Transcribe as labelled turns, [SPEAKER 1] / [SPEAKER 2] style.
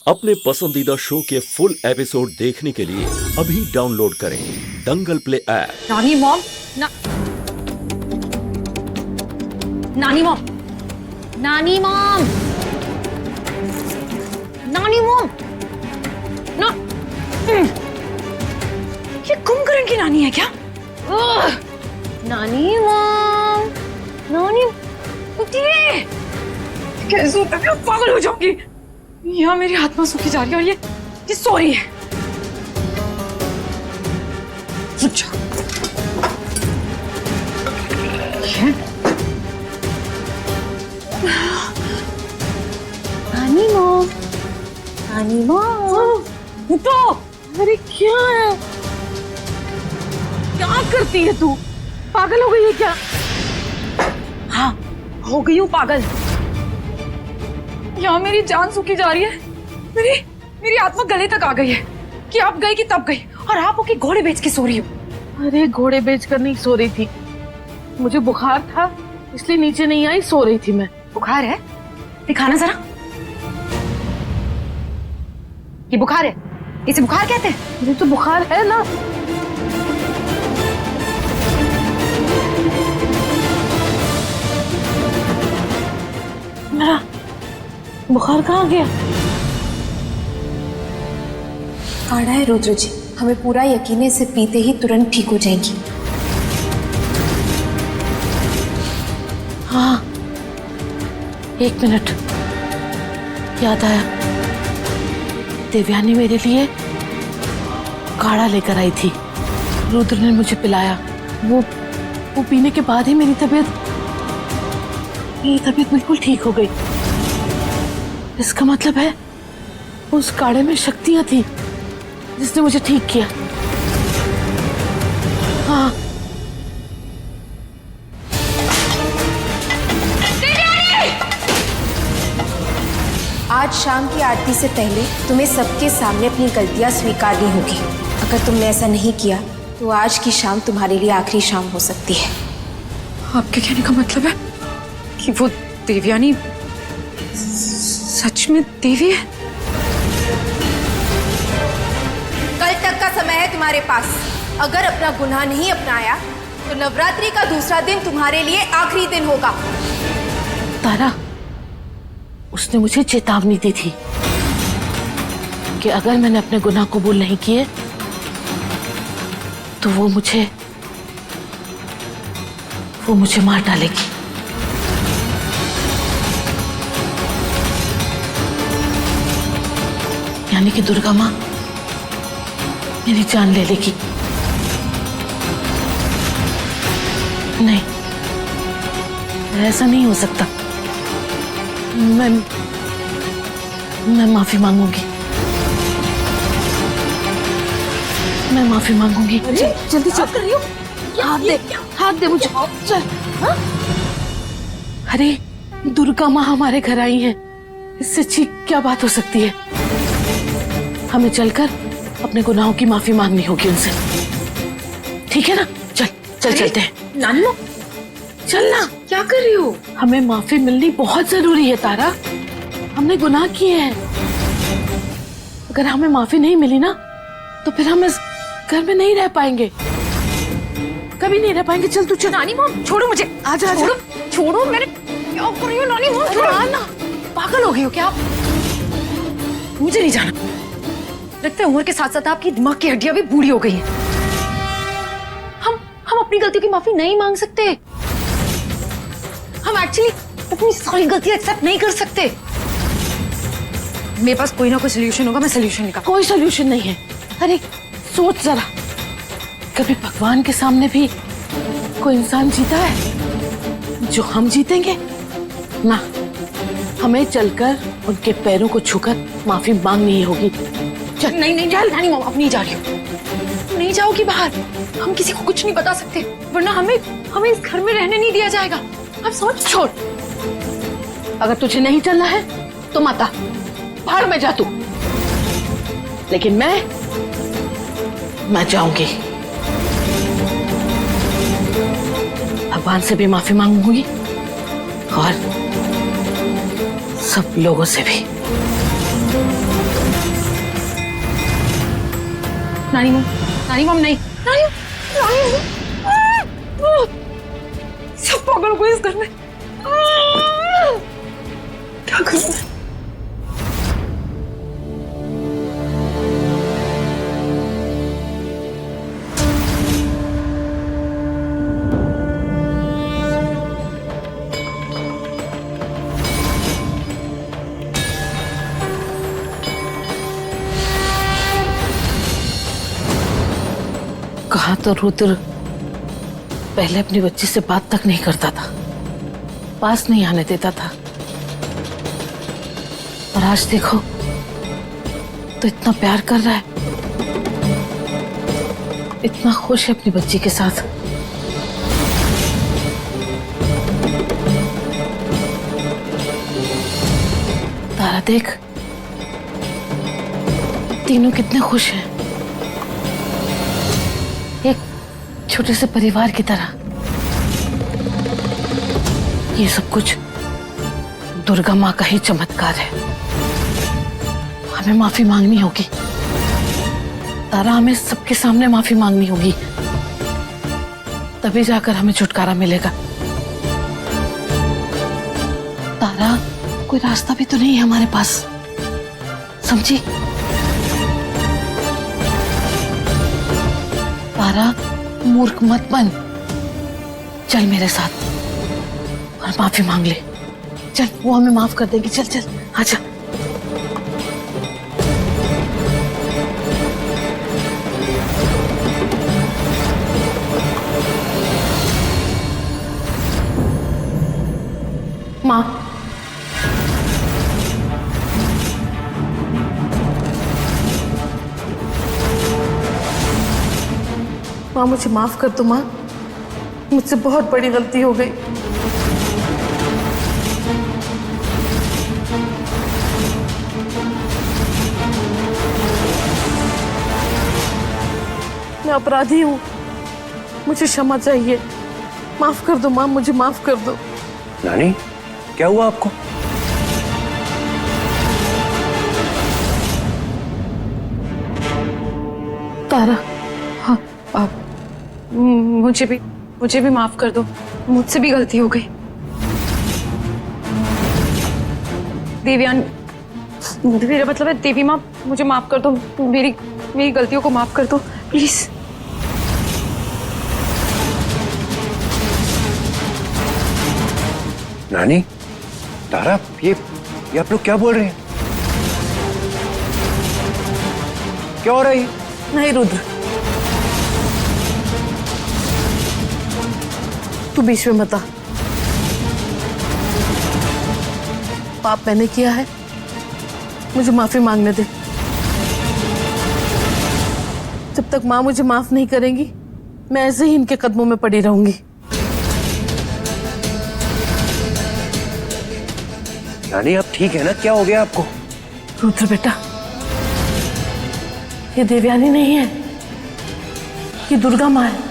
[SPEAKER 1] अपने पसंदीदा शो के फुल एपिसोड देखने के लिए अभी डाउनलोड करें दंगल प्ले ऐप।
[SPEAKER 2] नानी मॉम नानी मॉम नानी मॉम नानी मॉम ना ये कुंभकर्ण की नानी है क्या? नानी मॉम नानी उठिए, कैसे होता है? पागल हो जाऊंगी। यहाँ मेरी आत्मा सूखी जा रही है और ये सो रही है। नानी मॉम नानी मॉम उठो। अरे क्या है, क्या करती है तू? पागल हो गई है क्या? हाँ हो गई हूँ पागल। यहाँ मेरी जान सूखी जा रही है। मेरी आत्मा गले तक आ गई है कि आप गई कि तब गई, और आप ओके घोड़े बेच के सो रही हो।
[SPEAKER 3] अरे घोड़े बेच कर नहीं सो रही थी, मुझे बुखार था इसलिए नीचे नहीं आई, सो रही थी मैं।
[SPEAKER 2] बुखार है? दिखाना जरा। ये बुखार है? इसे बुखार कहते हैं?
[SPEAKER 3] मुझे तो बुखार है ना। मेरा बुखार कहाँ गया?
[SPEAKER 4] काढ़ा है रुद्र जी, हमें पूरा यकीन है इसे पीते ही तुरंत ठीक हो जाएंगी।
[SPEAKER 3] हाँ 1 मिनट, याद आया, देवयानी मेरे लिए काढ़ा लेकर आई थी, रुद्र ने मुझे पिलाया। वो पीने के बाद ही मेरी तबीयत बिल्कुल ठीक हो गई। इसका मतलब है उस काढ़े में शक्तियां थी जिसने मुझे ठीक किया। हाँ
[SPEAKER 4] आज शाम की आरती से पहले तुम्हें सबके सामने अपनी गलतियां स्वीकारनी होगी। अगर तुमने ऐसा नहीं किया तो आज की शाम तुम्हारे लिए आखिरी शाम हो सकती है।
[SPEAKER 2] आपके कहने का मतलब है कि वो देवयानी सच में देवी है?
[SPEAKER 4] कल तक का समय है तुम्हारे पास। अगर अपना गुनाह नहीं अपनाया तो नवरात्रि का दूसरा दिन तुम्हारे लिए आखिरी दिन होगा।
[SPEAKER 3] तारा, उसने मुझे चेतावनी दी थी कि अगर मैंने अपने गुनाह कबूल नहीं किए तो वो मुझे मार डालेगी। यानी कि दुर्गा माँ मेरी जान ले लेगी। नहीं, ऐसा नहीं हो सकता। मैं माफी मांगूंगी। मैं माफी मांगूंगी।
[SPEAKER 2] जल्दी चल कर रही हो?
[SPEAKER 3] हाथ दे मुझे। चल। हाँ? अरे दुर्गा माँ हमारे घर आई हैं, इससे अच्छी क्या बात हो सकती है? हमें चलकर अपने गुनाहों की माफी मांगनी होगी उनसे, ठीक है ना? चल चलते हैं।
[SPEAKER 2] नानी मॉम
[SPEAKER 3] चल ना।
[SPEAKER 2] क्या कर रही हो?
[SPEAKER 3] हमें माफी मिलनी बहुत जरूरी है तारा, हमने गुनाह किए हैं। अगर हमें माफी नहीं मिली ना तो फिर हम इस घर में नहीं रह पाएंगे, कभी नहीं रह पाएंगे। चल तू चल।
[SPEAKER 2] नानी मॉम छोड़ो मुझे।
[SPEAKER 3] आजा आजा।
[SPEAKER 2] छोड़ो। मैंने क्या कर रही हो नानी मॉम?
[SPEAKER 3] छोड़ो ना।
[SPEAKER 2] पागल हो गई हो क्या आप? मुझे नहीं जाना। लगता है उम्र के साथ साथ आपकी दिमाग की हड्डियां भी बूढ़ी हो गई हैं। हम अपनी गलतियों की माफी नहीं मांग सकते। हम एक्चुअली अपनी सारी गलतियां एक्सेप्ट नहीं कर सकते। मेरे पास कोई ना कोई सोल्यूशन होगा, मैं सोल्यूशन निकाल।
[SPEAKER 3] कोई सोल्यूशन नहीं है। अरे सोच जरा, कभी भगवान के सामने भी कोई इंसान जीता है जो हम जीतेंगे ना? हमें चलकर उनके पैरों को छूकर माफी मांगनी ही होगी। चल।
[SPEAKER 2] नहीं चल नानी मॉम, अब नहीं जा रही हूँ। नहीं जाओगी बाहर, हम किसी को कुछ नहीं बता सकते, वरना हमें इस घर में रहने नहीं दिया जाएगा। अब सोच।
[SPEAKER 3] छोड़, अगर तुझे नहीं चलना है तो मत आ, बाहर में जा तू। लेकिन मैं जाऊंगी, भगवान से भी माफी मांगूंगी और सब लोगों से भी।
[SPEAKER 2] नानी मम नहीं, नानी सब पागल हो गए इस घर में। क्या करूं?
[SPEAKER 3] कहा तो रुद्र पहले अपनी बच्ची से बात तक नहीं करता था, पास नहीं आने देता था, और आज देखो तो इतना प्यार कर रहा है, इतना खुश है अपनी बच्ची के साथ। तारा देख, तीनों कितने खुश हैं, एक छोटे से परिवार की तरह। ये सब कुछ दुर्गा माँ का ही चमत्कार है। हमें माफी मांगनी होगी तारा, हमें सबके सामने माफी मांगनी होगी, तभी जाकर हमें छुटकारा मिलेगा। तारा, कोई रास्ता भी तो नहीं है हमारे पास, समझी? तारा, मूर्ख मत बन, चल मेरे साथ और माफी मांग ले। चल, वो हमें माफ कर देगी। चल चल, आजा। माँ, माँ मुझे माफ कर दो माँ, मुझसे बहुत बड़ी गलती हो गई। मैं अपराधी हूँ, मुझे क्षमा चाहिए। माफ कर दो माँ, मुझे माफ कर दो।
[SPEAKER 5] नानी, क्या हुआ आपको?
[SPEAKER 3] तारा,
[SPEAKER 2] हाँ आप मुझे भी माफ कर दो, मुझसे भी गलती हो गई। देवयानी, मेरा मतलब है देवी माँ, मुझे माफ कर दो, मेरी गलतियों को माफ कर दो प्लीज।
[SPEAKER 5] नानी, तारा, ये आप लोग क्या बोल रहे हैं? क्या हो रहा है?
[SPEAKER 3] नहीं रुद्र, तू बीच में मत आ। पाप मैंने किया है, मुझे माफी मांगने दे। जब तक माँ मुझे माफ नहीं करेंगी, मैं ऐसे ही इनके कदमों में पड़ी रहूंगी।
[SPEAKER 5] नानी, आप ठीक है ना? क्या हो गया आपको?
[SPEAKER 3] रुद्र बेटा, ये देवयानी नहीं है, ये दुर्गा माँ है।